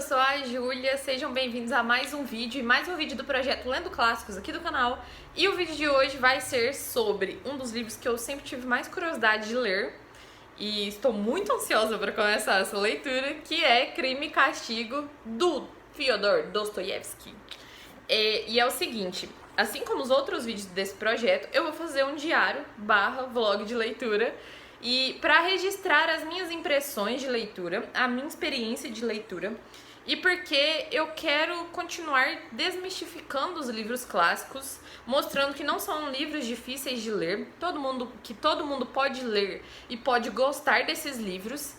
sou a Júlia, sejam bem-vindos a mais um vídeo do projeto Lendo Clássicos aqui do canal. E o vídeo de hoje vai ser sobre um dos livros que eu sempre tive mais curiosidade de ler e estou muito ansiosa para começar essa leitura, que é Crime e Castigo, do Fyodor Dostoiévski. E é o seguinte, assim como os outros vídeos desse projeto, eu vou fazer um diário/vlog de leitura e para registrar as minhas impressões de leitura, a minha experiência de leitura, e porque eu quero continuar desmistificando os livros clássicos, mostrando que não são livros difíceis de ler, todo mundo pode ler e pode gostar desses livros.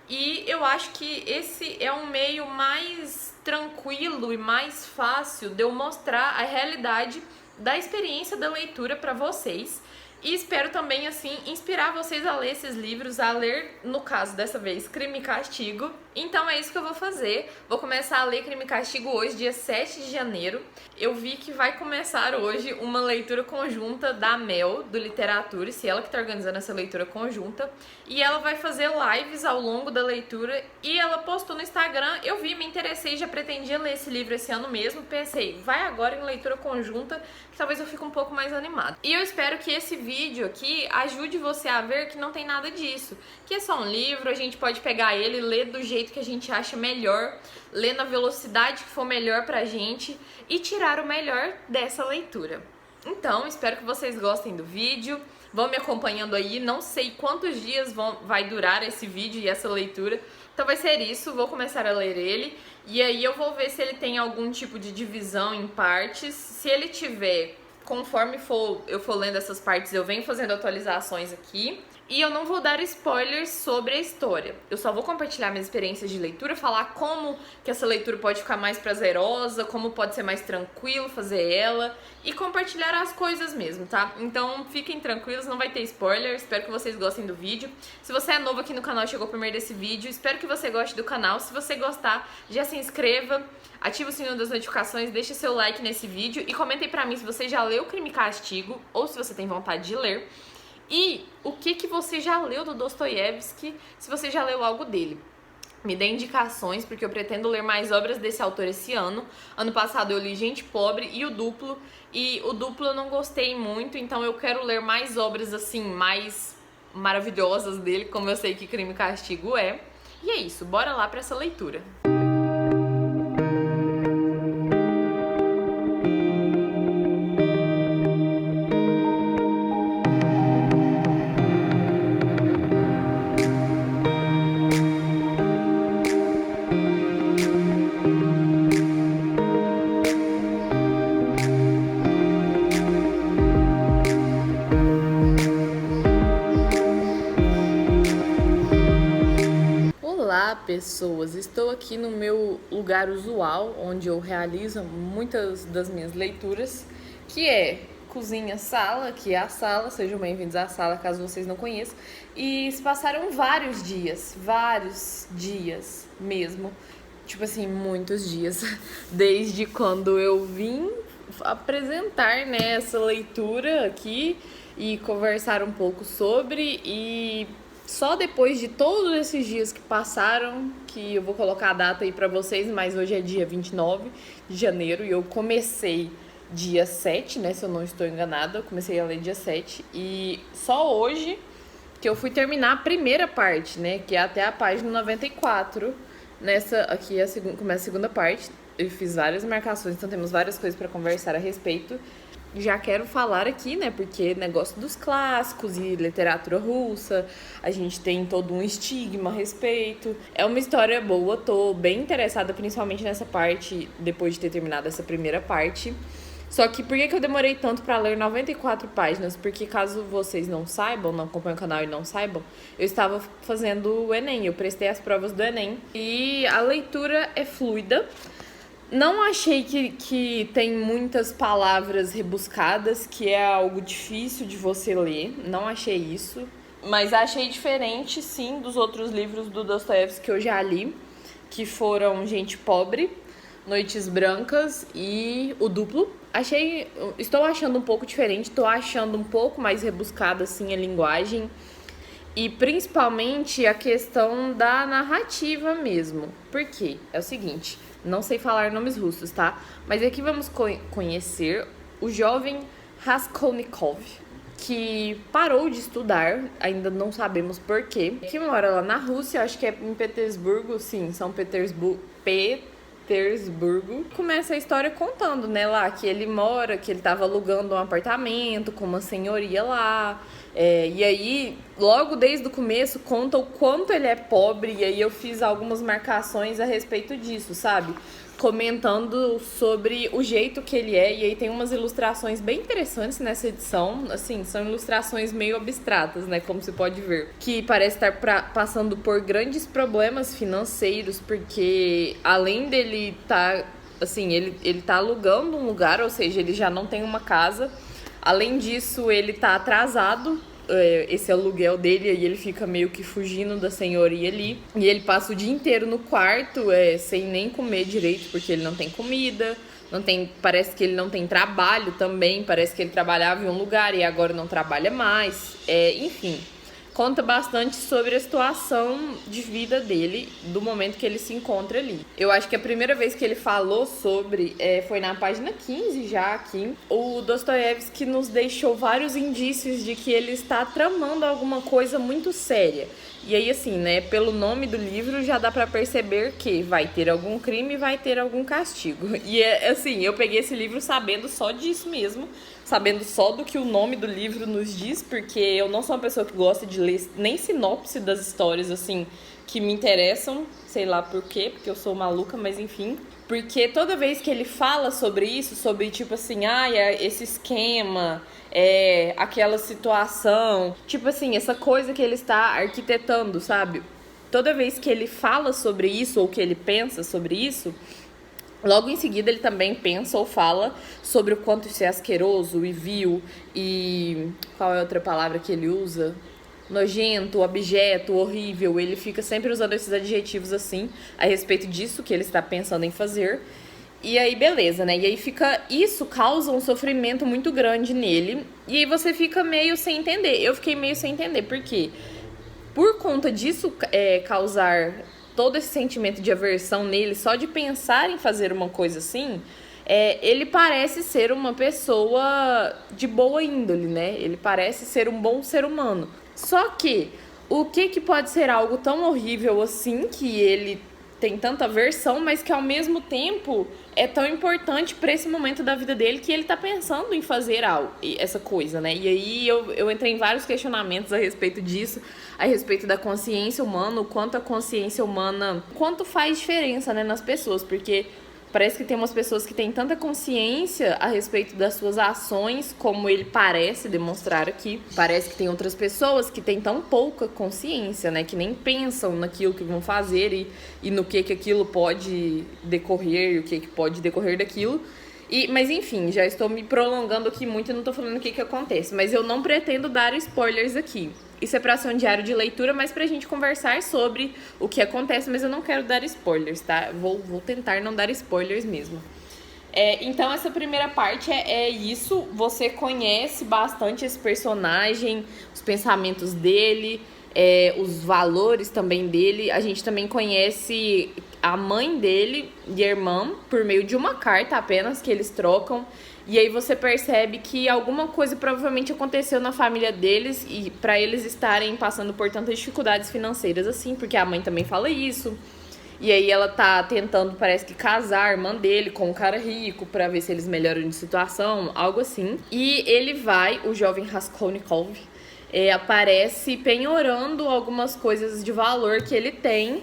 E eu acho que esse é um meio mais tranquilo e mais fácil de eu mostrar a realidade da experiência da leitura para vocês. E espero também, assim, inspirar vocês a ler esses livros, a ler, no caso dessa vez, Crime e Castigo. Então é isso que eu vou fazer. Vou começar a ler Crime e Castigo hoje, dia 7 de janeiro. Eu vi que vai começar hoje uma leitura conjunta da Mel, do Literatura, se ela que tá organizando essa leitura conjunta. E ela vai fazer lives ao longo da leitura e ela postou no Instagram. Eu vi, me interessei, já pretendia ler esse livro esse ano mesmo. Pensei, vai agora em leitura conjunta, que talvez eu fique um pouco mais animada. E eu espero que esse vídeo aqui ajude você a ver que não tem nada disso, que é só um livro, a gente pode pegar ele e ler do jeito que a gente acha melhor, ler na velocidade que for melhor pra gente e tirar o melhor dessa leitura. Então, espero que vocês gostem do vídeo, vão me acompanhando aí, não sei quantos dias vai durar esse vídeo e essa leitura, então vai ser isso, vou começar a ler ele e aí eu vou ver se ele tem algum tipo de divisão em partes. Se ele tiver, conforme eu for lendo essas partes, eu venho fazendo atualizações aqui. E eu não vou dar spoilers sobre a história. Eu só vou compartilhar minhas experiências de leitura, falar como que essa leitura pode ficar mais prazerosa, como pode ser mais tranquilo fazer ela e compartilhar as coisas mesmo, tá? Então fiquem tranquilos, não vai ter spoiler, espero que vocês gostem do vídeo. Se você é novo aqui no canal e chegou primeiro desse vídeo, espero que você goste do canal. Se você gostar, já se inscreva, ativa o sininho das notificações, deixa seu like nesse vídeo e comenta aí pra mim se você já leu Crime e Castigo ou se você tem vontade de ler. E o que você já leu do Dostoiévski, se você já leu algo dele. Me dê indicações, porque eu pretendo ler mais obras desse autor esse ano. Ano passado eu li Gente Pobre e o Duplo eu não gostei muito, então eu quero ler mais obras assim, mais maravilhosas dele, como eu sei que Crime e Castigo é. E é isso, bora lá pra essa leitura. Olá pessoas, estou aqui no meu lugar usual, onde eu realizo muitas das minhas leituras, que é cozinha-sala, que é a sala, sejam bem-vindos à sala caso vocês não conheçam. E se passaram vários dias mesmo, tipo assim, muitos dias, desde quando eu vim apresentar, né, essa leitura aqui e conversar um pouco sobre. E só depois de todos esses dias que passaram, que eu vou colocar a data aí pra vocês, mas hoje é dia 29 de janeiro e eu comecei dia 7, né, se eu não estou enganada, eu comecei a ler dia 7 e só hoje que eu fui terminar a primeira parte, né, que é até a página 94, nessa aqui começa a segunda parte, eu fiz várias marcações, então temos várias coisas pra conversar a respeito. Já quero falar aqui, né, porque negócio dos clássicos e literatura russa, a gente tem todo um estigma a respeito. É uma história boa, tô bem interessada principalmente nessa parte, depois de ter terminado essa primeira parte. Só que por que eu demorei tanto pra ler 94 páginas? Porque caso vocês não saibam, não acompanhem o canal e não saibam, eu estava fazendo o Enem, eu prestei as provas do Enem e a leitura é fluida. Não achei que tem muitas palavras rebuscadas, que é algo difícil de você ler. Não achei isso. Mas achei diferente, sim, dos outros livros do Dostoiévski que eu já li, que foram Gente Pobre, Noites Brancas e o Duplo. Estou achando um pouco diferente, estou achando um pouco mais rebuscada, assim, a linguagem. E principalmente a questão da narrativa mesmo. Por quê? É o seguinte, não sei falar nomes russos, tá? Mas aqui vamos conhecer o jovem Raskolnikov, que parou de estudar, ainda não sabemos porquê, que mora lá na Rússia, acho que é em Petersburgo, sim, São Petersburgo. Começa a história contando, né, lá que ele mora, que ele tava alugando um apartamento com uma senhoria lá. E aí, logo desde o começo, conta o quanto ele é pobre, e aí eu fiz algumas marcações a respeito disso, sabe? Comentando sobre o jeito que ele é, e aí tem umas ilustrações bem interessantes nessa edição, assim, são ilustrações meio abstratas, né, como você pode ver, que parece estar passando por grandes problemas financeiros, porque além dele assim, ele tá alugando um lugar, ou seja, ele já não tem uma casa, além disso, ele tá atrasado, esse aluguel dele, aí ele fica meio que fugindo da senhoria ali, e ele passa o dia inteiro no quarto, sem nem comer direito, porque ele não tem comida, parece que ele não tem trabalho também, parece que ele trabalhava em um lugar e agora não trabalha mais, enfim, conta bastante sobre a situação de vida dele, do momento que ele se encontra ali. Eu acho que a primeira vez que ele falou sobre foi na página 15 já aqui. O Dostoiévski nos deixou vários indícios de que ele está tramando alguma coisa muito séria. E aí, assim, né, pelo nome do livro já dá pra perceber que vai ter algum crime e vai ter algum castigo. E assim, eu peguei esse livro sabendo só disso mesmo, sabendo só do que o nome do livro nos diz, porque eu não sou uma pessoa que gosta de ler nem sinopse das histórias, assim, que me interessam, sei lá por quê, porque eu sou maluca, mas enfim. Porque toda vez que ele fala sobre isso, sobre tipo assim, esse esquema, aquela situação, tipo assim, essa coisa que ele está arquitetando, sabe? Toda vez que ele fala sobre isso ou que ele pensa sobre isso, logo em seguida ele também pensa ou fala sobre o quanto isso é asqueroso e vil e... qual é a outra palavra que ele usa? Nojento, abjeto, horrível. Ele fica sempre usando esses adjetivos assim a respeito disso que ele está pensando em fazer. E aí beleza, né? E aí isso causa um sofrimento muito grande nele. E aí você fica meio sem entender. Eu fiquei meio sem entender, por quê? Por conta disso causar todo esse sentimento de aversão nele, só de pensar em fazer uma coisa assim, ele parece ser uma pessoa de boa índole, né? Ele parece ser um bom ser humano. Só que, o que pode ser algo tão horrível assim, que ele tem tanta aversão, mas que ao mesmo tempo é tão importante para esse momento da vida dele, que ele tá pensando em fazer essa coisa, né? E aí eu entrei em vários questionamentos a respeito disso, a respeito da consciência humana, o quanto a consciência humana, quanto faz diferença, né, nas pessoas, porque parece que tem umas pessoas que têm tanta consciência a respeito das suas ações, como ele parece demonstrar aqui. Parece que tem outras pessoas que têm tão pouca consciência, né? Que nem pensam naquilo que vão fazer e no que aquilo pode decorrer, e o que pode decorrer daquilo. Mas enfim, já estou me prolongando aqui muito e não estou falando o que acontece. Mas eu não pretendo dar spoilers aqui. Isso é para ser um diário de leitura, mas pra gente conversar sobre o que acontece, mas eu não quero dar spoilers, tá? Vou tentar não dar spoilers mesmo. Então, essa primeira parte é isso. Você conhece bastante esse personagem, os pensamentos dele, os valores também dele. A gente também conhece a mãe dele e a irmã por meio de uma carta apenas que eles trocam. E aí você percebe que alguma coisa provavelmente aconteceu na família deles e para eles estarem passando por tantas dificuldades financeiras assim, porque a mãe também fala isso. E aí ela tá tentando, parece que, casar a irmã dele com um cara rico pra ver se eles melhoram de situação, algo assim. E ele o jovem Raskolnikov, aparece penhorando algumas coisas de valor que ele tem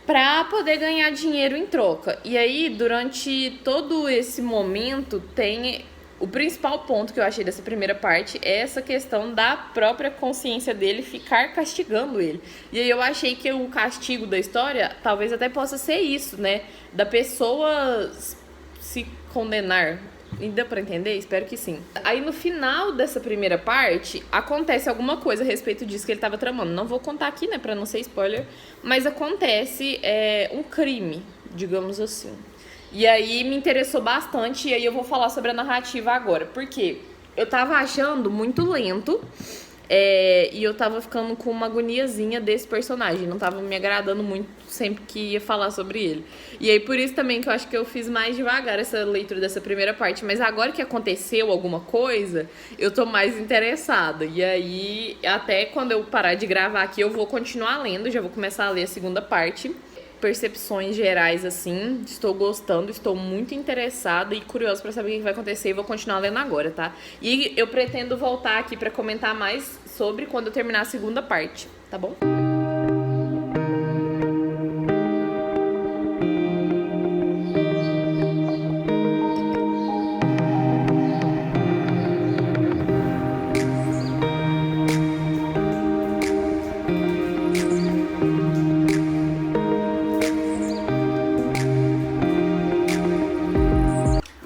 pra poder ganhar dinheiro em troca. E aí, durante todo esse momento, tem o principal ponto que eu achei dessa primeira parte é essa questão da própria consciência dele ficar castigando ele. E aí eu achei que o castigo da história talvez até possa ser isso, né? Da pessoa se condenar. E deu pra entender? Espero que sim. Aí no final dessa primeira parte, acontece alguma coisa a respeito disso que ele tava tramando. Não vou contar aqui, né, pra não ser spoiler, mas acontece um crime, digamos assim. E aí me interessou bastante, e aí eu vou falar sobre a narrativa agora. Porque eu tava achando muito lento E eu tava ficando com uma agoniazinha desse personagem, não tava me agradando muito sempre que ia falar sobre ele. E aí por isso também que eu acho que eu fiz mais devagar essa leitura dessa primeira parte, mas agora que aconteceu alguma coisa, eu tô mais interessada. E aí até quando eu parar de gravar aqui, eu vou continuar lendo, já vou começar a ler a segunda parte. Percepções gerais, assim, estou gostando, estou muito interessada e curiosa pra saber o que vai acontecer e vou continuar lendo agora, tá? E eu pretendo voltar aqui pra comentar mais sobre quando eu terminar a segunda parte, tá bom?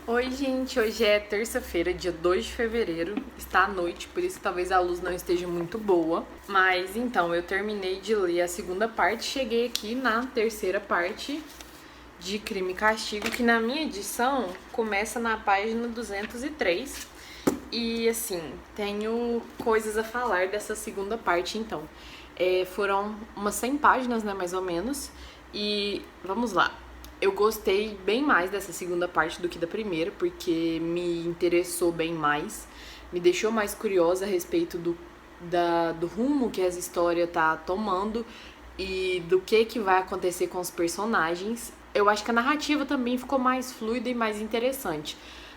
Oi, gente, hoje é terça-feira, dia 2 de fevereiro, está à noite, por isso talvez a luz não esteja muito boa. Mas então, eu terminei de ler a segunda parte, cheguei aqui na terceira parte de Crime e Castigo, que na minha edição começa na página 203. E assim, tenho coisas a falar dessa segunda parte, então. Foram umas 100 páginas, né, mais ou menos, e vamos lá. Eu gostei bem mais dessa segunda parte do que da primeira, porque me interessou bem mais, me deixou mais curiosa a respeito do rumo que essa história tá tomando e do que vai acontecer com os personagens. Eu acho que a narrativa também ficou mais fluida e mais interessante.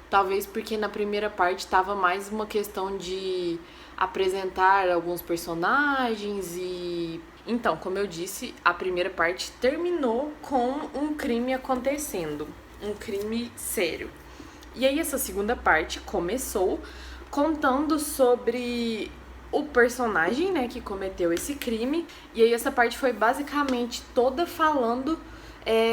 Talvez porque na primeira parte estava mais uma questão de apresentar alguns personagens e... Então, como eu disse, a primeira parte terminou com um crime acontecendo, um crime sério. E aí essa segunda parte começou contando sobre o personagem, né, que cometeu esse crime. E aí essa parte foi basicamente toda falando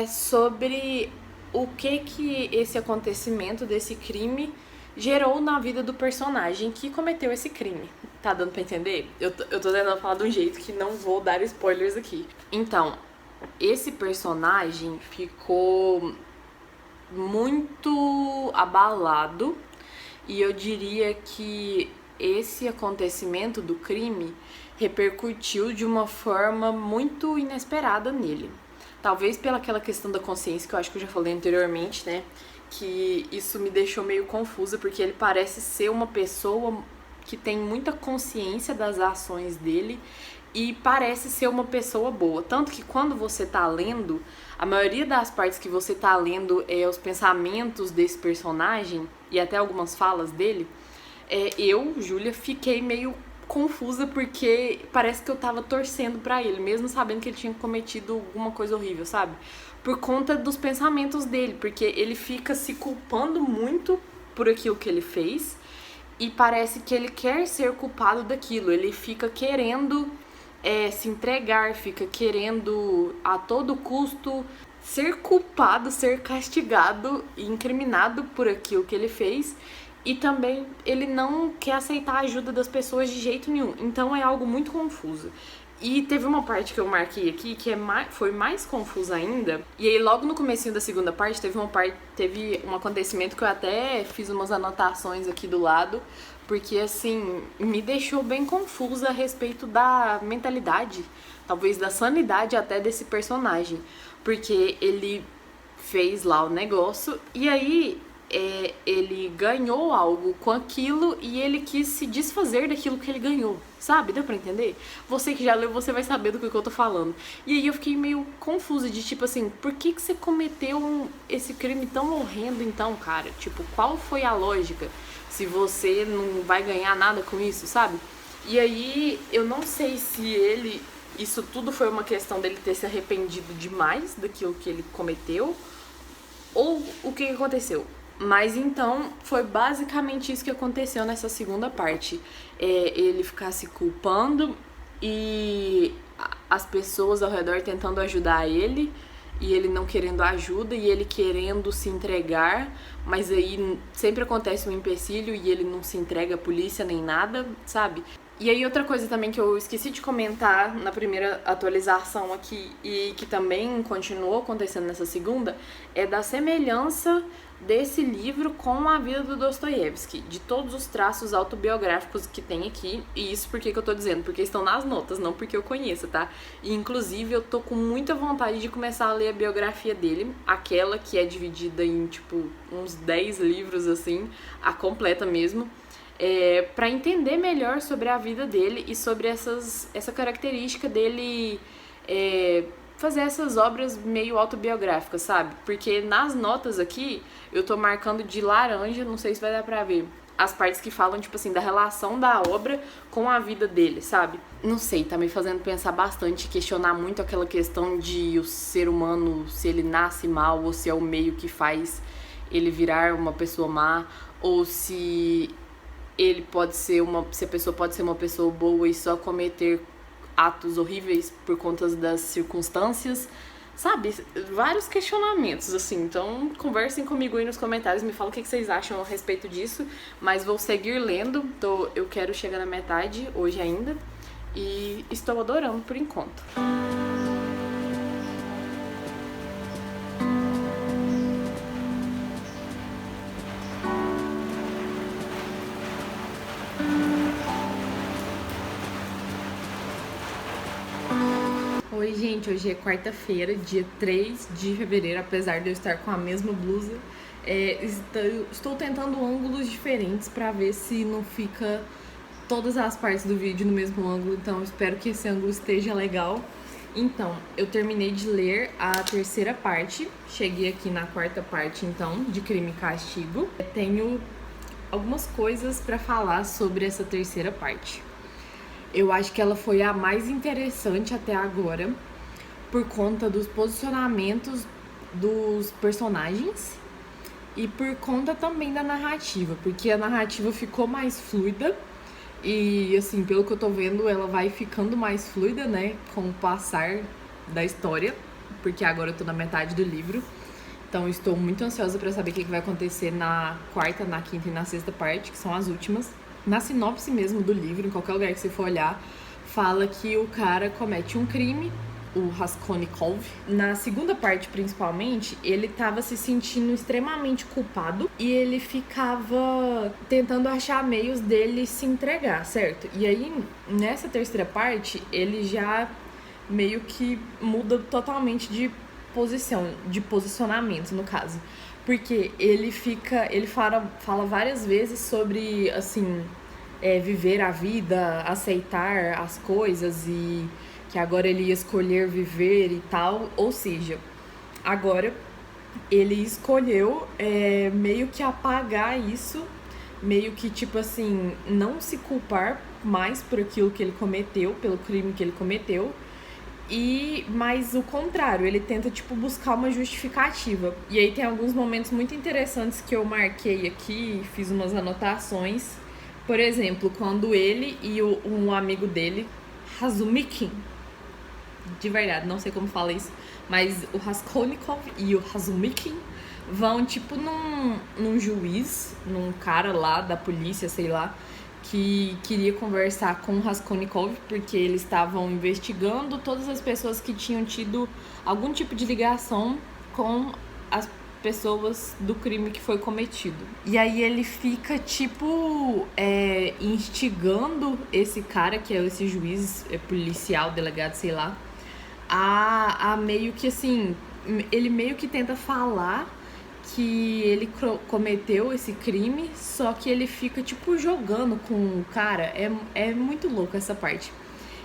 sobre o que esse acontecimento desse crime gerou na vida do personagem que cometeu esse crime. Tá dando pra entender? Eu tô tentando falar de um jeito que não vou dar spoilers aqui. Então, esse personagem ficou muito abalado e eu diria que esse acontecimento do crime repercutiu de uma forma muito inesperada nele. Talvez pela aquela questão da consciência que eu acho que eu já falei anteriormente, né? Que isso me deixou meio confusa, porque ele parece ser uma pessoa que tem muita consciência das ações dele e parece ser uma pessoa boa. Tanto que quando você tá lendo, a maioria das partes que você tá lendo os pensamentos desse personagem e até algumas falas dele, eu, Júlia, fiquei meio confusa porque parece que eu tava torcendo pra ele, mesmo sabendo que ele tinha cometido alguma coisa horrível, sabe? Por conta dos pensamentos dele, porque ele fica se culpando muito por aquilo que ele fez e parece que ele quer ser culpado daquilo, ele fica querendo se entregar, fica querendo a todo custo ser culpado, ser castigado e incriminado por aquilo que ele fez. E também ele não quer aceitar a ajuda das pessoas de jeito nenhum. Então é algo muito confuso. E teve uma parte que eu marquei aqui que foi mais confusa ainda. E aí logo no comecinho da segunda parte teve um acontecimento que eu até fiz umas anotações aqui do lado. Porque assim, me deixou bem confusa a respeito da mentalidade, talvez da sanidade até desse personagem. Porque ele fez lá o negócio e aí... ele ganhou algo com aquilo e ele quis se desfazer daquilo que ele ganhou, sabe? Deu pra entender? Você que já leu, você vai saber do que eu tô falando. E aí eu fiquei meio confusa de tipo assim, por que você cometeu esse crime tão horrendo então, cara? Tipo, qual foi a lógica? Se você não vai ganhar nada com isso, sabe? E aí eu não sei se isso tudo foi uma questão dele ter se arrependido demais daquilo que ele cometeu ou o que aconteceu. Mas então, foi basicamente isso que aconteceu nessa segunda parte. Ele ficar se culpando e as pessoas ao redor tentando ajudar ele e ele não querendo ajuda e ele querendo se entregar, mas aí sempre acontece um empecilho e ele não se entrega à polícia nem nada, sabe? E aí outra coisa também que eu esqueci de comentar na primeira atualização aqui e que também continuou acontecendo nessa segunda é da semelhança desse livro com a vida do Dostoiévski, de todos os traços autobiográficos que tem aqui. E isso por que eu tô dizendo? Porque estão nas notas, não porque eu conheço, tá? E inclusive eu tô com muita vontade de começar a ler a biografia dele, aquela que é dividida em tipo uns 10 livros assim, a completa mesmo. Para entender melhor sobre a vida dele e sobre essa característica dele fazer essas obras meio autobiográficas, sabe? Porque nas notas aqui eu tô marcando de laranja, não sei se vai dar pra ver, as partes que falam, tipo assim, da relação da obra com a vida dele, sabe? Não sei, tá me fazendo pensar bastante, questionar muito aquela questão de o ser humano, se ele nasce mal ou se é o meio que faz ele virar uma pessoa má, ou se se a pessoa pode ser uma pessoa boa e só cometer atos horríveis por conta das circunstâncias, sabe? Vários questionamentos, assim. Então, conversem comigo aí nos comentários, me falem o que vocês acham a respeito disso. Mas vou seguir lendo, eu quero chegar na metade hoje ainda e estou adorando por enquanto. Oi, gente, hoje é quarta-feira, dia 3 de fevereiro, apesar de eu estar com a mesma blusa. Estou tentando ângulos diferentes pra ver se não fica todas as partes do vídeo no mesmo ângulo, então espero que esse ângulo esteja legal. Então, eu terminei de ler a terceira parte, cheguei aqui na quarta parte, então, de Crime e Castigo. Tenho algumas coisas pra falar sobre essa terceira parte. Eu acho que ela foi a mais interessante até agora, por conta dos posicionamentos dos personagens e por conta também da narrativa, porque a narrativa ficou mais fluida e, assim, pelo que eu tô vendo, ela vai ficando mais fluida, né, com o passar da história, porque agora eu tô na metade do livro, então estou muito ansiosa pra saber o que vai acontecer na quarta, na quinta e na sexta parte, que são as últimas. Na sinopse mesmo do livro, em qualquer lugar que você for olhar, fala que o cara comete um crime, o Raskolnikov. Na segunda parte, principalmente, ele tava se sentindo extremamente culpado e ele ficava tentando achar meios dele se entregar, certo? E aí, nessa terceira parte, ele já meio que muda totalmente de posicionamento, no caso. Porque ele fala várias vezes sobre, assim, viver a vida, aceitar as coisas e que agora ele ia escolher viver e tal. Ou seja, agora ele escolheu meio que apagar isso, meio que, tipo assim, não se culpar mais por aquilo que ele cometeu, pelo crime que ele cometeu. Mas o contrário, ele tenta, tipo, buscar uma justificativa. E aí tem alguns momentos muito interessantes que eu marquei aqui, fiz umas anotações. Por exemplo, quando ele e um amigo dele, Razumikin, de verdade, não sei como fala isso, mas o Raskolnikov e o Razumikin vão, tipo, num juiz, num cara lá da polícia, sei lá, que queria conversar com o Raskolnikov, porque eles estavam investigando todas as pessoas que tinham tido algum tipo de ligação com as pessoas do crime que foi cometido. E aí ele fica, tipo, instigando esse cara, que é esse juiz policial, delegado, sei lá, a meio que, assim, ele meio que tenta falar que ele cometeu esse crime, só que ele fica, tipo, jogando com o cara. É muito louco essa parte.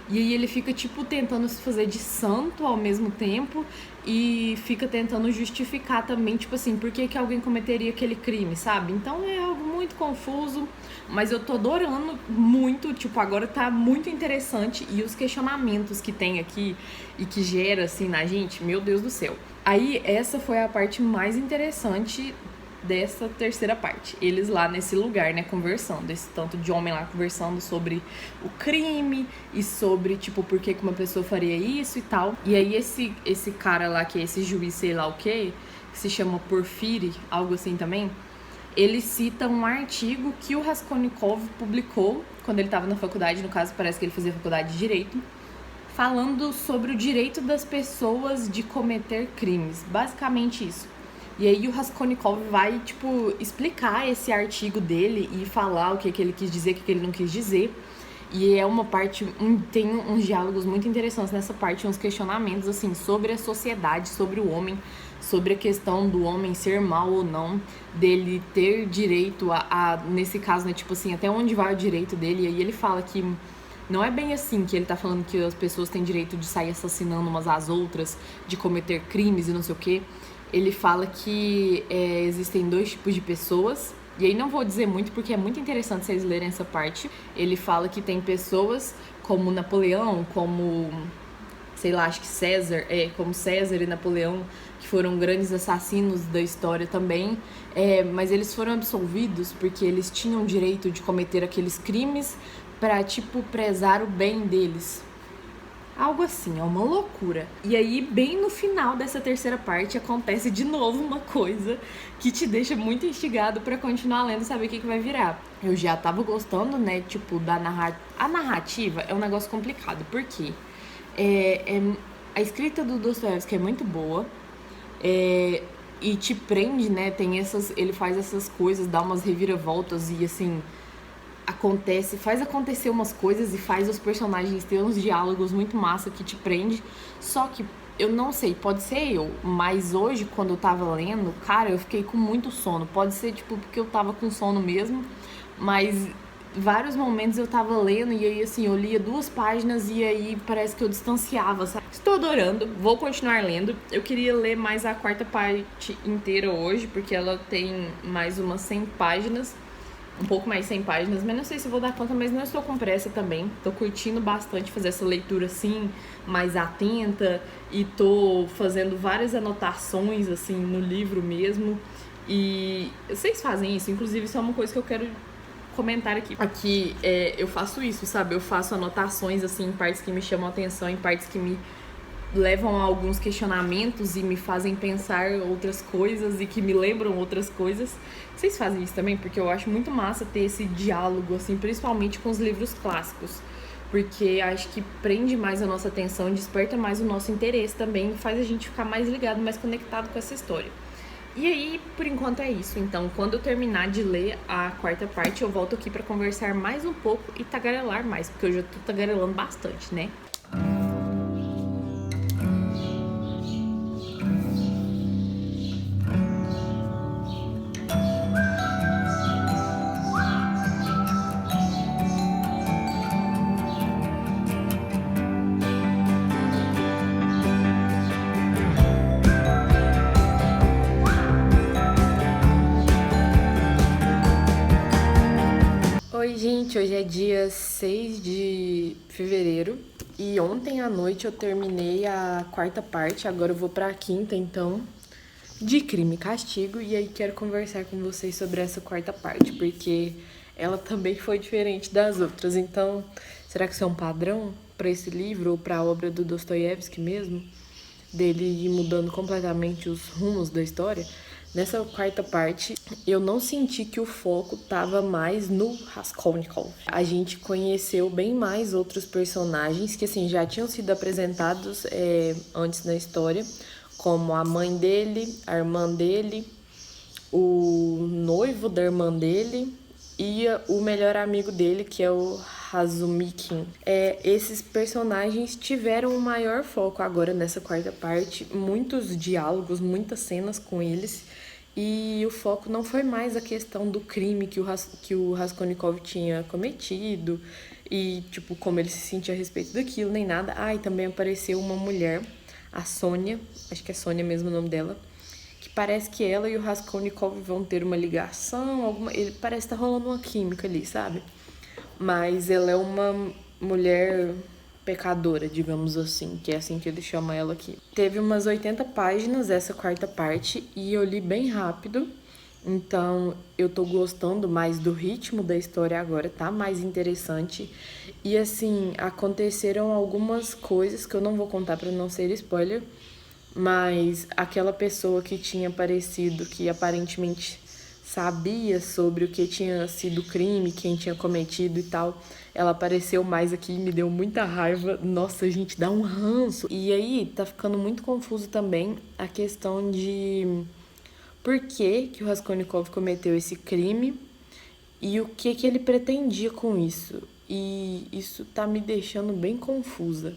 E aí ele fica, tipo, tentando se fazer de santo ao mesmo tempo e fica tentando justificar também, tipo assim, por que alguém cometeria aquele crime, sabe? Então é algo muito confuso, mas eu tô adorando muito, tipo, agora tá muito interessante e os questionamentos que tem aqui e que gera, assim, na gente, meu Deus do céu. Aí, essa foi a parte mais interessante dessa terceira parte. Eles lá nesse lugar, né, conversando. Esse tanto de homem lá conversando sobre o crime e sobre, tipo, por que uma pessoa faria isso e tal. E aí, esse cara lá, que é esse juiz, sei lá o quê, que se chama Porfiri, algo assim também, ele cita um artigo que o Raskolnikov publicou quando ele estava na faculdade, no caso, parece que ele fazia faculdade de Direito, falando sobre o direito das pessoas de cometer crimes. Basicamente isso. E aí o Raskolnikov vai, tipo, explicar esse artigo dele e falar o que ele quis dizer, o que ele não quis dizer. E é uma parte, tem uns diálogos muito interessantes nessa parte, uns questionamentos, assim, sobre a sociedade, sobre o homem, sobre a questão do homem ser mal ou não, dele ter direito nesse caso, né, tipo assim, até onde vai o direito dele. E aí ele fala que não é bem assim, que ele tá falando que as pessoas têm direito de sair assassinando umas às outras, de cometer crimes e não sei o quê. Ele fala que existem dois tipos de pessoas. E aí não vou dizer muito, porque é muito interessante vocês lerem essa parte. Ele fala que tem pessoas como Napoleão, como, sei lá, acho que César, como César e Napoleão, que foram grandes assassinos da história também, mas eles foram absolvidos porque eles tinham direito de cometer aqueles crimes pra, tipo, prezar o bem deles. Algo assim, é uma loucura. E aí, bem no final dessa terceira parte, acontece de novo uma coisa que te deixa muito instigado pra continuar lendo e saber o que vai virar. Eu já tava gostando, né, tipo, da narrativa. A narrativa é um negócio complicado, porque a escrita do Dostoiévski é muito boa, e te prende, né, ele faz essas coisas, dá umas reviravoltas e, assim, faz acontecer umas coisas e faz os personagens ter uns diálogos muito massa que te prende. Só que eu não sei, pode ser eu, mas hoje, quando eu tava lendo, cara, eu fiquei com muito sono. Pode ser, tipo, porque eu tava com sono mesmo, mas vários momentos eu tava lendo e aí, assim, eu lia 2 páginas e aí parece que eu distanciava, sabe? Estou adorando, vou continuar lendo. Eu queria ler mais a 4ª parte inteira hoje, porque ela tem mais umas 100 páginas. Um pouco mais 100 páginas, mas não sei se vou dar conta, mas não estou com pressa também. Tô curtindo bastante fazer essa leitura assim, mais atenta, e tô fazendo várias anotações assim no livro mesmo. E vocês fazem isso? Inclusive, isso é uma coisa que eu quero comentar aqui. Aqui eu faço isso, sabe? Eu faço anotações assim em partes que me chamam a atenção, em partes que me levam a alguns questionamentos e me fazem pensar outras coisas e que me lembram outras coisas. Vocês fazem isso também? Porque eu acho muito massa ter esse diálogo, assim, principalmente com os livros clássicos. Porque acho que prende mais a nossa atenção, desperta mais o nosso interesse também, faz a gente ficar mais ligado, mais conectado com essa história. E aí, por enquanto é isso. Então, quando eu terminar de ler a 4ª parte, eu volto aqui pra conversar mais um pouco e tagarelar mais, porque eu já tô tagarelando bastante, né? Oi, gente, hoje é dia 6 de fevereiro e ontem à noite eu terminei a 4ª parte, agora eu vou pra 5ª, então, de Crime e Castigo, e aí quero conversar com vocês sobre essa 4ª parte, porque ela também foi diferente das outras. Então, será que isso é um padrão pra esse livro ou pra obra do Dostoiévski mesmo? Dele ir mudando completamente os rumos da história? Nessa 4ª parte, eu não senti que o foco tava mais no Raskolnikov. A gente conheceu bem mais outros personagens que, assim, já tinham sido apresentados antes na história, como a mãe dele, a irmã dele, o noivo da irmã dele e o melhor amigo dele, que é o Razumikin. Esses personagens tiveram um maior foco agora nessa 4ª parte, muitos diálogos, muitas cenas com eles, e o foco não foi mais a questão do crime que o Raskolnikov tinha cometido e, tipo, como ele se sentia a respeito daquilo, nem nada. E também apareceu uma mulher, a Sônia, acho que é Sônia mesmo o nome dela, que parece que ela e o Raskolnikov vão ter uma ligação, ele parece estar rolando uma química ali, sabe? Mas ela é uma mulher pecadora, digamos assim, que é assim que ele chama ela aqui. Teve umas 80 páginas essa 4ª parte e eu li bem rápido, então eu tô gostando mais do ritmo da história agora, tá mais interessante. E assim, aconteceram algumas coisas que eu não vou contar pra não ser spoiler, mas aquela pessoa que tinha aparecido, que aparentemente sabia sobre o que tinha sido crime, quem tinha cometido e tal, ela apareceu mais aqui e me deu muita raiva. Nossa, gente, dá um ranço. E aí tá ficando muito confuso também a questão de por que o Raskolnikov cometeu esse crime e o que ele pretendia com isso. E isso tá me deixando bem confusa.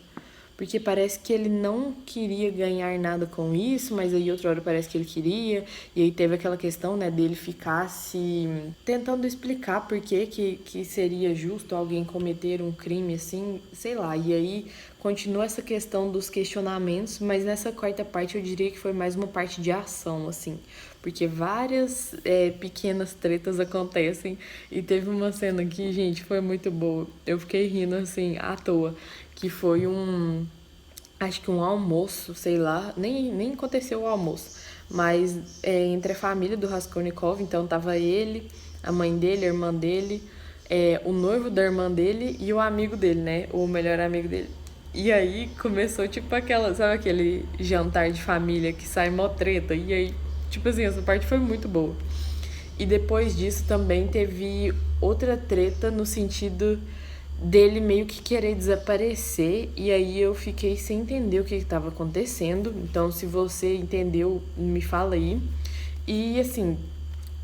Porque parece que ele não queria ganhar nada com isso, mas aí outra hora parece que ele queria. E aí teve aquela questão, né, dele ficar se tentando explicar por que seria justo alguém cometer um crime assim, sei lá. E aí continua essa questão dos questionamentos, mas nessa quarta parte eu diria que foi mais uma parte de ação, assim. Porque várias pequenas tretas acontecem. E teve uma cena que, gente, foi muito boa. Eu fiquei rindo, assim, à toa. Que foi acho que um almoço, sei lá. Nem aconteceu o almoço. Mas entre a família do Raskolnikov, então tava ele, a mãe dele, a irmã dele, o noivo da irmã dele e o amigo dele, né? O melhor amigo dele. E aí começou tipo aquela, sabe aquele jantar de família que sai mó treta? E aí, tipo assim, essa parte foi muito boa. E depois disso também teve outra treta no sentido dele meio que querer desaparecer. E aí eu fiquei sem entender o que estava acontecendo. Então, se você entendeu, me fala aí. E assim,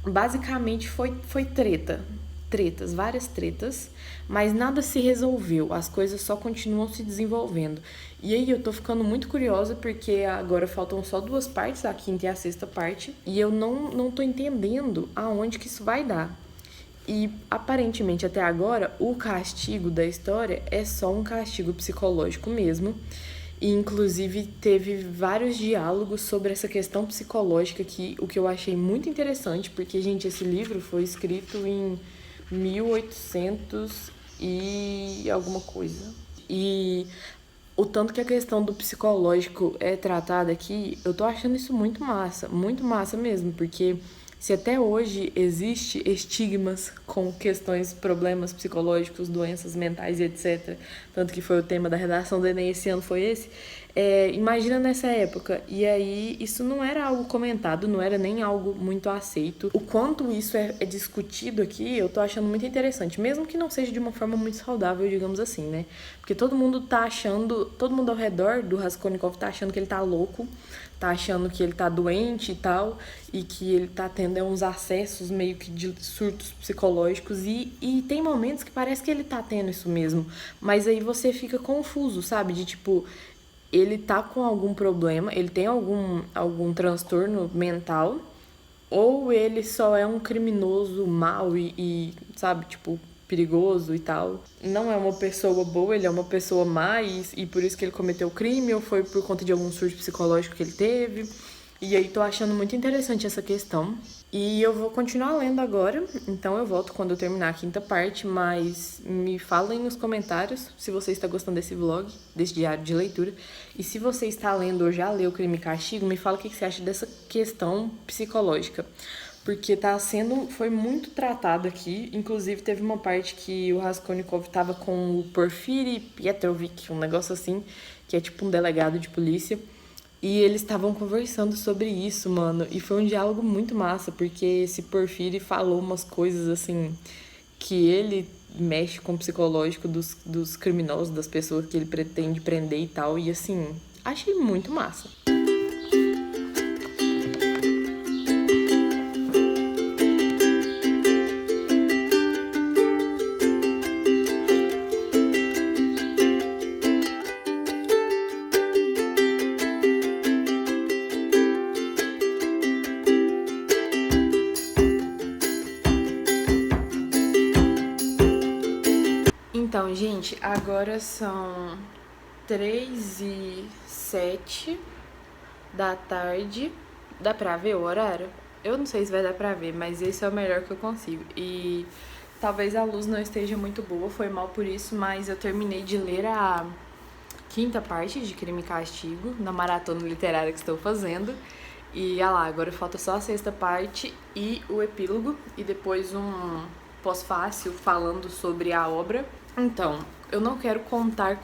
basicamente foi treta. Tretas, várias tretas, mas nada se resolveu, as coisas só continuam se desenvolvendo. E aí eu tô ficando muito curiosa porque agora faltam só 2 partes, a quinta e a sexta parte, e eu não tô entendendo aonde que isso vai dar. E aparentemente até agora o castigo da história é só um castigo psicológico mesmo. E inclusive teve vários diálogos sobre essa questão psicológica que o que eu achei muito interessante, porque gente, esse livro foi escrito em 1800 e alguma coisa. E o tanto que a questão do psicológico é tratada aqui, eu tô achando isso muito massa mesmo, porque se até hoje existe estigmas com questões, problemas psicológicos, doenças mentais e etc., tanto que foi o tema da redação do Enem esse ano foi esse, imagina nessa época. E aí isso não era algo comentado, não era nem algo muito aceito. O quanto isso é discutido aqui, eu tô achando muito interessante, mesmo que não seja de uma forma muito saudável, digamos assim, né? Porque todo mundo ao redor do Raskolnikov tá achando que ele tá louco, tá achando que ele tá doente e tal, e que ele tá tendo uns acessos meio que de surtos psicológicos, e tem momentos que parece que ele tá tendo isso mesmo, mas aí você fica confuso, sabe? De tipo, ele tá com algum problema, ele tem algum transtorno mental, ou ele só é um criminoso mau sabe, tipo, perigoso e tal. Não é uma pessoa boa, ele é uma pessoa má e por isso que ele cometeu o crime, ou foi por conta de algum surto psicológico que ele teve. E aí tô achando muito interessante essa questão. E eu vou continuar lendo agora, então eu volto quando eu terminar a quinta parte, mas me falem nos comentários se você está gostando desse vlog, desse diário de leitura. E se você está lendo ou já leu Crime e Castigo, me fala o que você acha dessa questão psicológica. Porque foi muito tratado aqui, inclusive teve uma parte que o Raskolnikov tava com o Porfiri Petrovich, um negócio assim, que é tipo um delegado de polícia. E eles estavam conversando sobre isso, mano. E foi um diálogo muito massa, porque esse Porfiri falou umas coisas assim que ele mexe com o psicológico dos criminosos, das pessoas que ele pretende prender e tal. E assim, achei muito massa. Então, gente, agora são 3h07 da tarde. Dá pra ver o horário? Eu não sei se vai dar pra ver, mas esse é o melhor que eu consigo. E talvez a luz não esteja muito boa, foi mal por isso, mas eu terminei de ler a quinta parte de Crime e Castigo na maratona literária que estou fazendo. E olha lá, agora falta só a sexta parte e o epílogo, e depois um pós-fácil falando sobre a obra. Então, eu não quero contar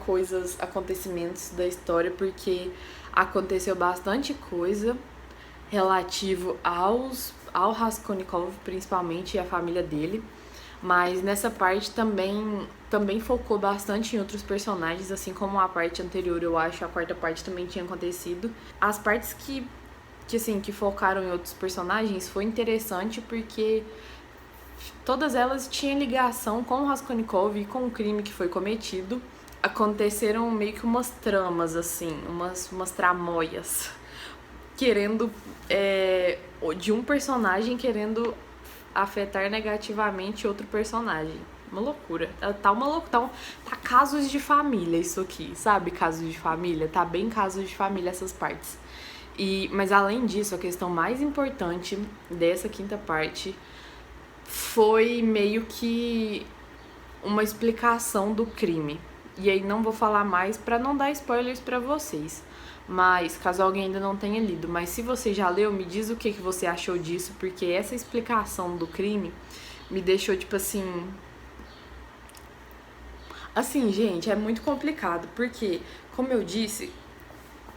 acontecimentos da história, porque aconteceu bastante coisa relativo ao Raskolnikov, principalmente, e a família dele. Mas nessa parte também focou bastante em outros personagens, assim como a parte anterior, eu acho, a quarta parte também tinha acontecido. As partes que que focaram em outros personagens foi interessante porque todas elas tinham ligação com o Raskolnikov e com o crime que foi cometido. Aconteceram meio que umas tramas, assim, umas tramóias, querendo, de um personagem querendo afetar negativamente outro personagem. Uma loucura. Tá uma loucura. Tá casos de família isso aqui, sabe? Casos de família. Tá bem casos de família essas partes. Mas além disso, a questão mais importante dessa quinta parte foi meio que uma explicação do crime. E aí não vou falar mais pra não dar spoilers pra vocês. Mas, caso alguém ainda não tenha lido, mas se você já leu, me diz o que você achou disso, porque essa explicação do crime me deixou, tipo assim... Assim, gente, é muito complicado, porque, como eu disse,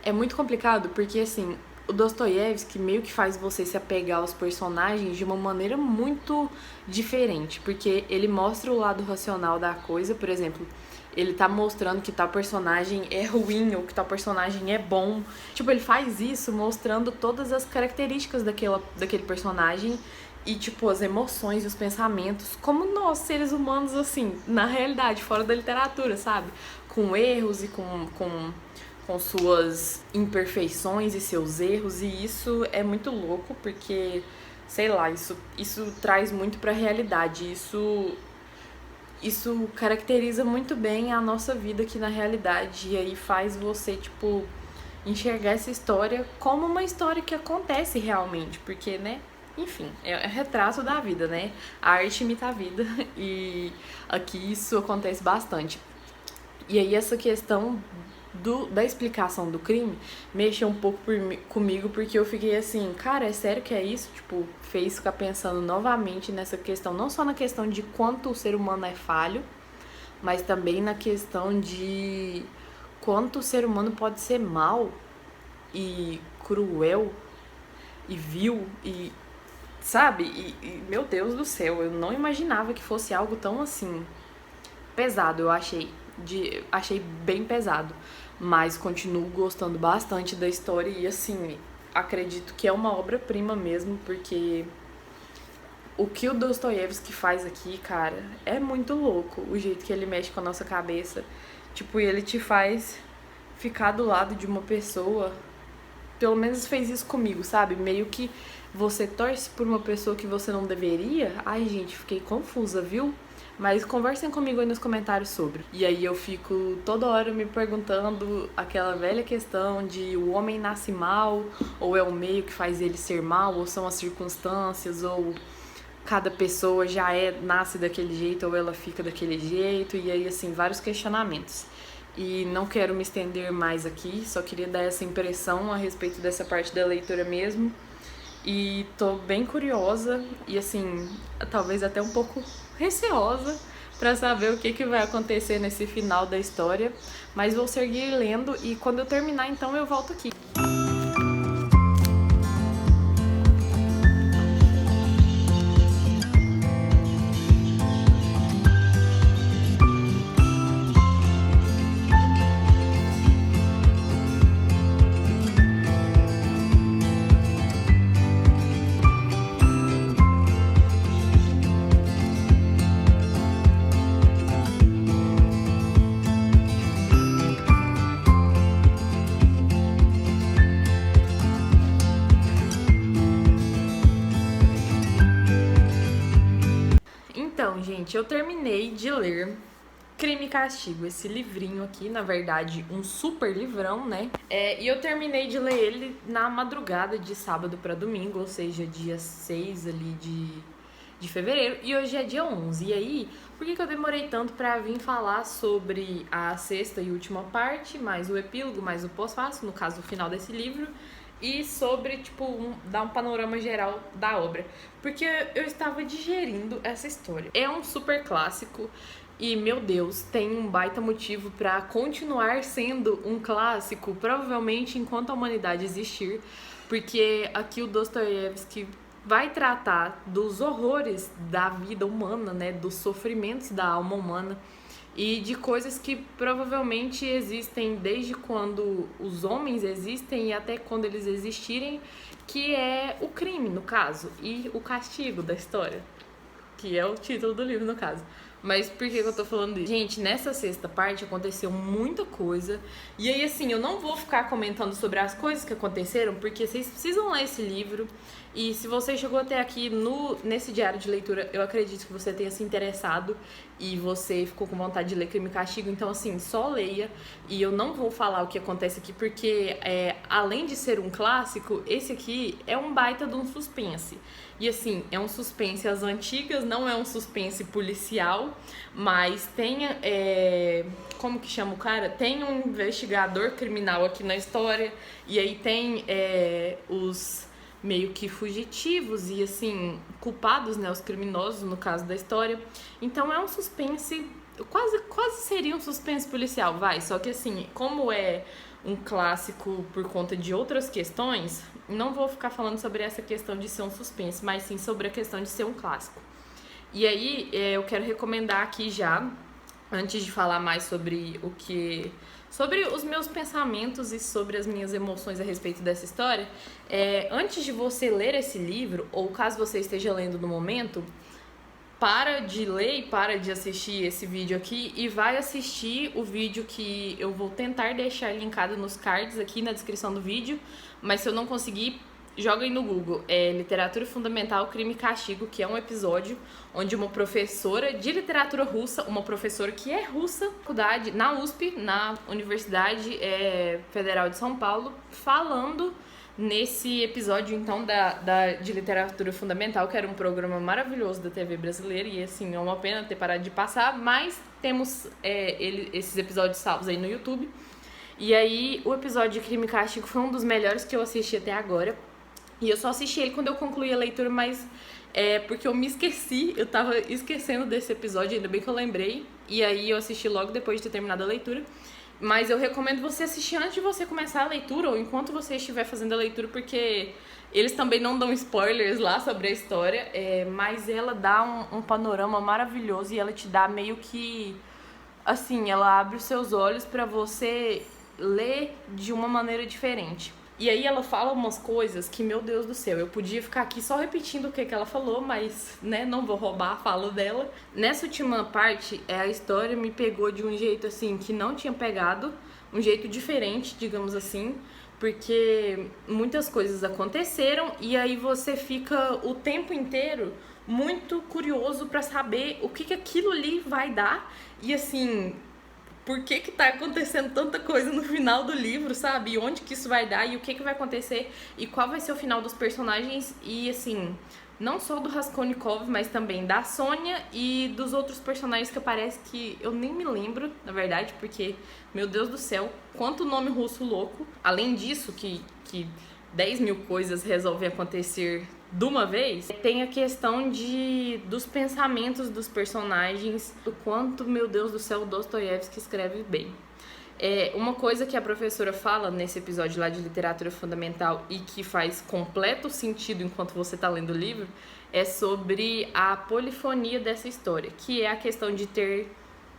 é muito complicado porque, assim, o Dostoiévski meio que faz você se apegar aos personagens de uma maneira muito diferente, porque ele mostra o lado racional da coisa, por exemplo, ele tá mostrando que tal personagem é ruim ou que tal personagem é bom. Tipo, ele faz isso mostrando todas as características daquele personagem e, tipo, as emoções e os pensamentos, como nós, seres humanos, assim, na realidade, fora da literatura, sabe? Com erros e com suas imperfeições e seus erros, e isso é muito louco, porque, sei lá, isso traz muito pra realidade, isso caracteriza muito bem a nossa vida aqui na realidade, e aí faz você, tipo, enxergar essa história como uma história que acontece realmente, porque, né, enfim, é retrato da vida, né, a arte imita a vida, e aqui isso acontece bastante. E aí essa questão da explicação do crime mexeu um pouco comigo, porque eu fiquei assim, cara, é sério que é isso? Tipo, fez ficar pensando novamente nessa questão, não só na questão de quanto o ser humano é falho, mas também na questão de quanto o ser humano pode ser mau e cruel e vil e, sabe? E meu Deus do céu, eu não imaginava que fosse algo tão assim pesado, eu achei bem pesado, mas continuo gostando bastante da história e, assim, acredito que é uma obra-prima mesmo, porque o que o Dostoiévski faz aqui, cara, é muito louco, o jeito que ele mexe com a nossa cabeça, tipo, ele te faz ficar do lado de uma pessoa, pelo menos fez isso comigo, sabe, meio que você torce por uma pessoa que você não deveria. Ai, gente, fiquei confusa, viu? Mas conversem comigo aí nos comentários sobre. E aí eu fico toda hora me perguntando aquela velha questão de o homem nasce mal, ou é o meio que faz ele ser mal, ou são as circunstâncias, ou cada pessoa já nasce daquele jeito, ou ela fica daquele jeito, e aí, assim, vários questionamentos. E não quero me estender mais aqui, só queria dar essa impressão a respeito dessa parte da leitura mesmo. E tô bem curiosa e, assim, talvez até um pouco receosa pra saber o que vai acontecer nesse final da história. Mas vou seguir lendo e quando eu terminar, então, eu volto aqui. Então, gente, eu terminei de ler Crime e Castigo, esse livrinho aqui, na verdade, um super livrão, né? E eu terminei de ler ele na madrugada de sábado pra domingo, ou seja, dia 6 ali de fevereiro, e hoje é dia 11. E aí, por que eu demorei tanto pra vir falar sobre a sexta e última parte, mais o epílogo, mais o pós-fácil, no caso, o final desse livro, e sobre, tipo, dar um panorama geral da obra? Porque eu estava digerindo essa história. É um super clássico e, meu Deus, tem um baita motivo pra continuar sendo um clássico, provavelmente enquanto a humanidade existir, porque aqui o Dostoiévski vai tratar dos horrores da vida humana, né, dos sofrimentos da alma humana, e de coisas que provavelmente existem desde quando os homens existem e até quando eles existirem, que é o crime, no caso, e o castigo da história, que é o título do livro, no caso. Mas por que eu tô falando isso? Gente, nessa sexta parte aconteceu muita coisa. E aí, assim, eu não vou ficar comentando sobre as coisas que aconteceram, porque vocês precisam ler esse livro. E se você chegou até aqui nesse diário de leitura, eu acredito que você tenha se interessado e você ficou com vontade de ler Crime e Castigo. Então, assim, só leia. E eu não vou falar o que acontece aqui, porque além de ser um clássico, esse aqui é um baita de um suspense. E assim, é um suspense às antigas, não é um suspense policial, mas tem, como que chama o cara? Tem um investigador criminal aqui na história, e aí tem os meio que fugitivos e assim, culpados, né, os criminosos no caso da história. Então é um suspense, quase seria um suspense policial, vai, só que assim, como é um clássico por conta de outras questões, não vou ficar falando sobre essa questão de ser um suspense, mas sim sobre a questão de ser um clássico. E aí, eu quero recomendar aqui já, antes de falar mais sobre sobre os meus pensamentos e sobre as minhas emoções a respeito dessa história, antes de você ler esse livro, ou caso você esteja lendo no momento, para de ler e para de assistir esse vídeo aqui e vai assistir o vídeo que eu vou tentar deixar linkado nos cards aqui na descrição do vídeo, mas se eu não conseguir, joga aí no Google, Literatura Fundamental, Crime e Castigo, que é um episódio onde uma professora de literatura russa, uma professora que é russa, na USP, na Universidade Federal de São Paulo, falando nesse episódio, então, de Literatura Fundamental, que era um programa maravilhoso da TV brasileira, e assim, é uma pena ter parado de passar, mas temos esses episódios salvos aí no YouTube. E aí, o episódio de Crime e Castigo foi um dos melhores que eu assisti até agora, e eu só assisti ele quando eu concluí a leitura, mas porque eu me esqueci, eu tava esquecendo desse episódio, ainda bem que eu lembrei, e aí eu assisti logo depois de ter terminado a leitura. Mas eu recomendo você assistir antes de você começar a leitura ou enquanto você estiver fazendo a leitura, porque eles também não dão spoilers lá sobre a história, mas ela dá um panorama maravilhoso e ela te dá meio que, assim, ela abre os seus olhos pra você ler de uma maneira diferente. E aí ela fala umas coisas que, meu Deus do céu, eu podia ficar aqui só repetindo o que ela falou, mas, né, não vou roubar a fala dela. Nessa última parte, a história me pegou de um jeito, assim, que não tinha pegado, um jeito diferente, digamos assim, porque muitas coisas aconteceram e aí você fica o tempo inteiro muito curioso pra saber o que aquilo ali vai dar e, assim, por que tá acontecendo tanta coisa no final do livro, sabe? E onde que isso vai dar e o que vai acontecer e qual vai ser o final dos personagens e, assim, não só do Raskolnikov, mas também da Sônia e dos outros personagens que aparecem que eu nem me lembro, na verdade, porque, meu Deus do céu, quanto nome russo louco. Além disso, que 10 mil coisas resolvem acontecer de uma vez, tem a questão dos pensamentos dos personagens, do quanto, meu Deus do céu, Dostoiévski escreve bem. Uma coisa que a professora fala nesse episódio lá de Literatura Fundamental e que faz completo sentido enquanto você está lendo o livro é sobre a polifonia dessa história, que é a questão de ter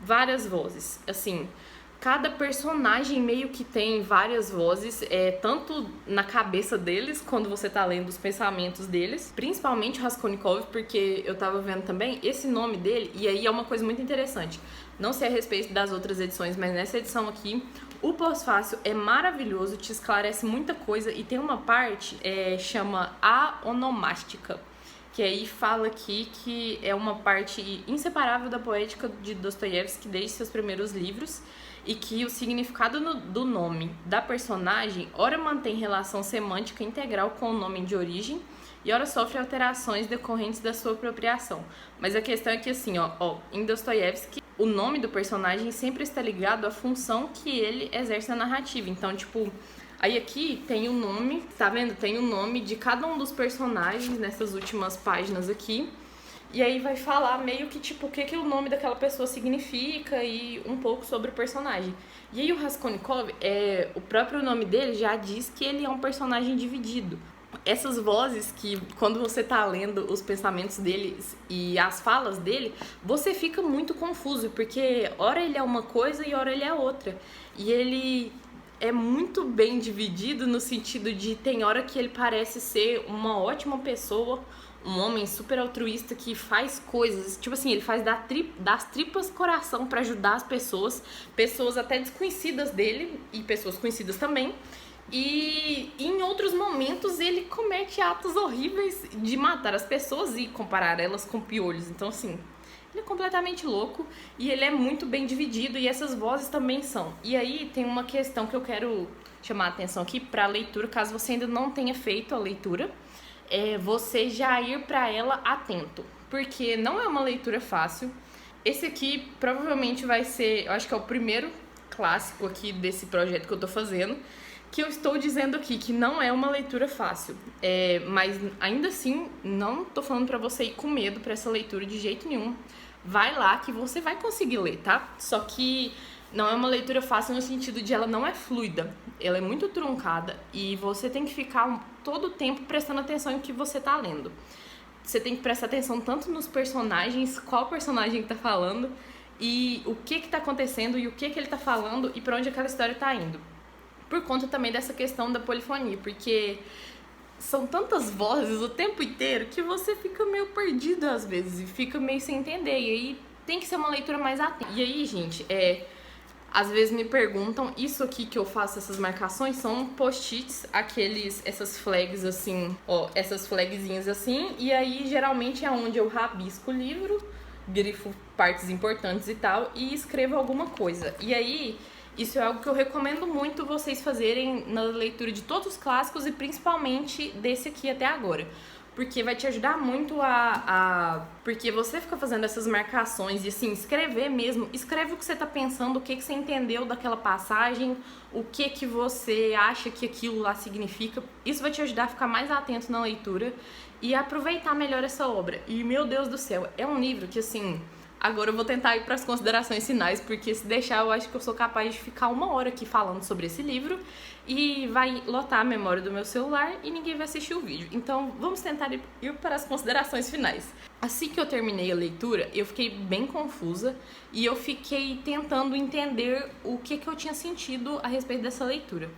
várias vozes. Assim, cada personagem meio que tem várias vozes, tanto na cabeça deles, quando você tá lendo os pensamentos deles, principalmente o Raskolnikov, porque eu tava vendo também esse nome dele, e aí é uma coisa muito interessante. Não sei a respeito das outras edições, mas nessa edição aqui, o pós-fácil é maravilhoso, te esclarece muita coisa, e tem uma parte, chama A Onomástica, que aí fala aqui que é uma parte inseparável da poética de Dostoiévski desde seus primeiros livros, e que o significado do nome da personagem ora mantém relação semântica integral com o nome de origem e ora sofre alterações decorrentes da sua apropriação. Mas a questão é que, assim, em Dostoiévski, o nome do personagem sempre está ligado à função que ele exerce na narrativa. Então, tipo, aí aqui tem o nome, tá vendo? Tem o nome de cada um dos personagens nessas últimas páginas aqui. E aí vai falar meio que, tipo, o que o nome daquela pessoa significa e um pouco sobre o personagem. E aí o Raskolnikov, o próprio nome dele já diz que ele é um personagem dividido. essas vozes que, quando você tá lendo os pensamentos deles e as falas dele, você fica muito confuso, porque ora ele é uma coisa e ora ele é outra. E ele é muito bem dividido no sentido de tem hora que ele parece ser uma ótima pessoa, um homem super altruísta que faz coisas, tipo assim, ele faz das tripas coração pra ajudar as pessoas até desconhecidas dele e pessoas conhecidas também. E em outros momentos ele comete atos horríveis de matar as pessoas e comparar elas com piolhos. Então, assim, ele é completamente louco e ele é muito bem dividido, e essas vozes também são. E aí tem uma questão que eu quero chamar a atenção aqui para a leitura, caso você ainda não tenha feito a leitura, é você já ir para ela atento, porque não é uma leitura fácil. Esse aqui provavelmente vai ser, eu acho que é o primeiro clássico aqui desse projeto que eu tô fazendo, que eu estou dizendo aqui que não é uma leitura fácil, mas ainda assim não tô falando pra você ir com medo pra essa leitura de jeito nenhum. Vai lá que você vai conseguir ler, tá? Só que não é uma leitura fácil no sentido de ela não é fluida, ela é muito truncada e você tem que ficar todo o tempo prestando atenção em que você tá lendo. Você tem que prestar atenção tanto nos personagens, qual personagem que tá falando e o que tá acontecendo e o que ele tá falando e pra onde aquela história tá indo. Por conta também dessa questão da polifonia, porque são tantas vozes o tempo inteiro que você fica meio perdido às vezes e fica meio sem entender, e aí tem que ser uma leitura mais atenta. E aí, gente, às vezes me perguntam, isso aqui que eu faço, essas marcações, são post-its, essas flags assim, ó, essas flagzinhas assim, e aí geralmente é onde eu rabisco o livro, grifo partes importantes e tal, e escrevo alguma coisa. E aí, isso é algo que eu recomendo muito vocês fazerem na leitura de todos os clássicos e principalmente desse aqui até agora. Porque vai te ajudar muito porque você fica fazendo essas marcações e assim, escrever mesmo. Escreve o que você tá pensando, o que você entendeu daquela passagem, o que você acha que aquilo lá significa. Isso vai te ajudar a ficar mais atento na leitura e aproveitar melhor essa obra. E, meu Deus do céu, é um livro que, assim... Agora eu vou tentar ir para as considerações finais, porque se deixar eu acho que eu sou capaz de ficar 1 hora aqui falando sobre esse livro e vai lotar a memória do meu celular e ninguém vai assistir o vídeo. Então vamos tentar ir para as considerações finais. Assim que eu terminei a leitura, eu fiquei bem confusa e eu fiquei tentando entender o que eu tinha sentido a respeito dessa leitura.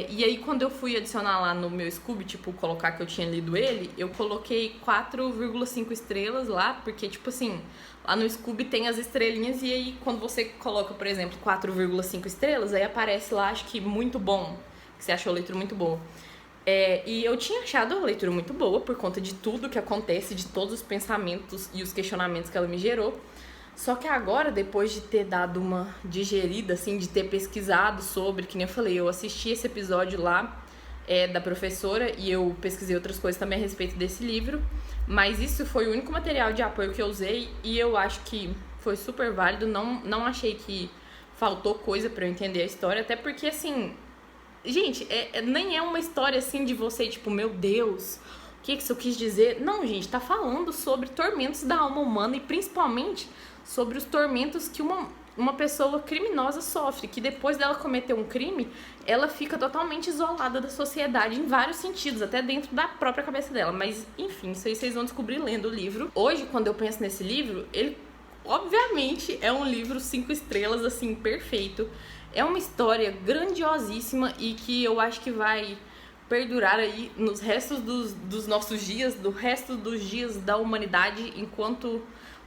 E aí quando eu fui adicionar lá no meu Scooby, tipo, colocar que eu tinha lido ele, eu coloquei 4,5 estrelas lá, porque, tipo assim, lá no Scooby tem as estrelinhas e aí quando você coloca, por exemplo, 4,5 estrelas, aí aparece lá, acho que muito bom, que você achou a leitura muito boa. E eu tinha achado a leitura muito boa por conta de tudo que acontece, de todos os pensamentos e os questionamentos que ela me gerou. Só que agora, depois de ter dado uma digerida, assim, de ter pesquisado sobre, que nem eu falei, eu assisti esse episódio lá da professora e eu pesquisei outras coisas também a respeito desse livro, mas isso foi o único material de apoio que eu usei e eu acho que foi super válido, não achei que faltou coisa pra eu entender a história, até porque, assim, gente, nem é uma história, assim, de você, tipo, meu Deus... O que isso quis dizer? Não, gente, tá falando sobre tormentos da alma humana e principalmente sobre os tormentos que uma pessoa criminosa sofre, que depois dela cometer um crime, ela fica totalmente isolada da sociedade em vários sentidos, até dentro da própria cabeça dela. Mas, enfim, isso aí vocês vão descobrir lendo o livro. Hoje, quando eu penso nesse livro, ele, obviamente, é um livro 5 estrelas, assim, perfeito. É uma história grandiosíssima e que eu acho que vai... perdurar aí nos restos dos nossos dias, do resto dos dias da humanidade, enquanto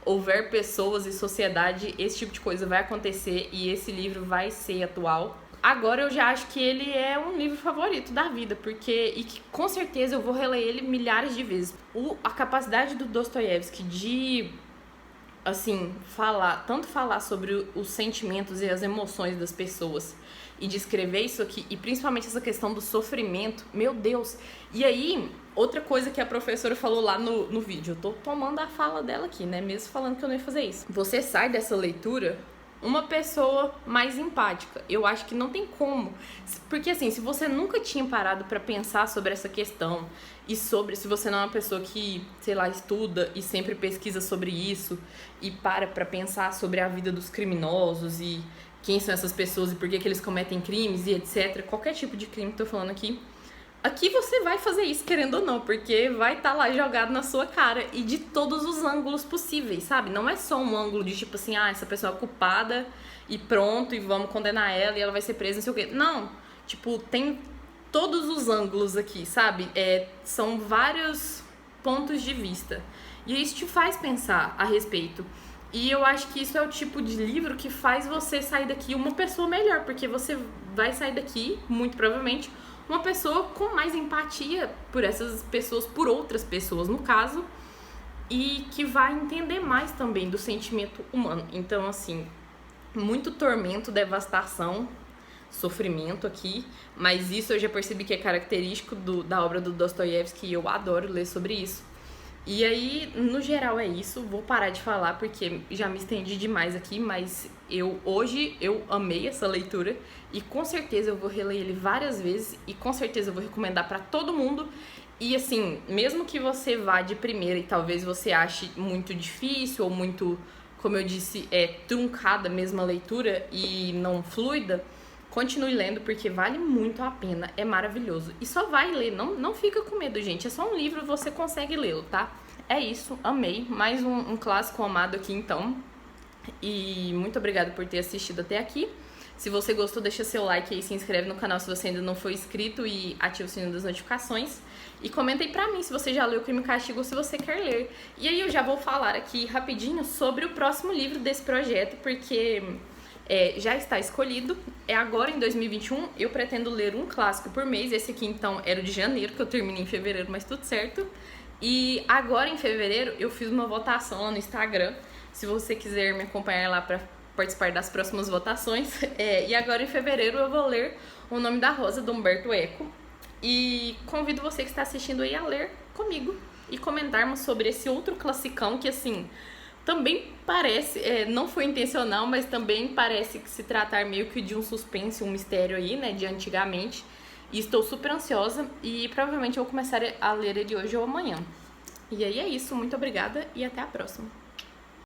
houver pessoas e sociedade, esse tipo de coisa vai acontecer e esse livro vai ser atual. Agora eu já acho que ele é um livro favorito da vida, e que com certeza eu vou reler ele milhares de vezes. A capacidade do Dostoiévski de, assim, falar sobre os sentimentos e as emoções das pessoas e descrever isso aqui, e principalmente essa questão do sofrimento, meu Deus. E aí, outra coisa que a professora falou lá no vídeo, eu tô tomando a fala dela aqui, né, mesmo falando que eu não ia fazer isso. Você sai dessa leitura uma pessoa mais empática. Eu acho que não tem como, porque assim, se você nunca tinha parado pra pensar sobre essa questão, e se você não é uma pessoa que, sei lá, estuda e sempre pesquisa sobre isso, e pra pensar sobre a vida dos criminosos e quem são essas pessoas e por que eles cometem crimes e etc. Qualquer tipo de crime que eu tô falando aqui. aqui você vai fazer isso, querendo ou não, porque vai estar lá jogado na sua cara e de todos os ângulos possíveis, sabe? Não é só um ângulo de tipo assim, essa pessoa é culpada e pronto, e vamos condenar ela e ela vai ser presa, não sei o quê. Não, tipo, tem todos os ângulos aqui, sabe? São vários pontos de vista. E isso te faz pensar a respeito. E eu acho que isso é o tipo de livro que faz você sair daqui uma pessoa melhor, porque você vai sair daqui, muito provavelmente, uma pessoa com mais empatia por essas pessoas, por outras pessoas, no caso, e que vai entender mais também do sentimento humano. Então, assim, muito tormento, devastação, sofrimento aqui, mas isso eu já percebi que é característico da obra do Dostoiévski e eu adoro ler sobre isso. E aí, no geral é isso, vou parar de falar porque já me estendi demais aqui, mas hoje eu amei essa leitura e com certeza eu vou reler ele várias vezes e com certeza eu vou recomendar pra todo mundo. E assim, mesmo que você vá de primeira e talvez você ache muito difícil ou muito, como eu disse, truncada mesmo a leitura e não fluida, continue lendo porque vale muito a pena, é maravilhoso. E só vai ler, não fica com medo, gente. É só um livro, você consegue lê-lo, tá? É isso, amei. Mais um clássico amado aqui, então. E muito obrigada por ter assistido até aqui. Se você gostou, deixa seu like aí, se inscreve no canal se você ainda não for inscrito e ativa o sininho das notificações. E comenta aí pra mim se você já leu Crime e Castigo ou se você quer ler. E aí eu já vou falar aqui rapidinho sobre o próximo livro desse projeto, porque já está escolhido. É agora em 2021, eu pretendo ler um clássico por mês. Esse aqui então era o de janeiro, que eu terminei em fevereiro, mas tudo certo. E agora em fevereiro eu fiz uma votação lá no Instagram, se você quiser me acompanhar lá para participar das próximas votações. E agora em fevereiro eu vou ler O Nome da Rosa, do Umberto Eco. E convido você que está assistindo aí a ler comigo e comentarmos sobre esse outro classicão que, assim, também parece, não foi intencional, mas também parece que se tratar meio que de um suspense, um mistério aí, né, de antigamente. E estou super ansiosa e provavelmente eu vou começar a ler ele hoje ou amanhã. E aí é isso, muito obrigada e até a próxima.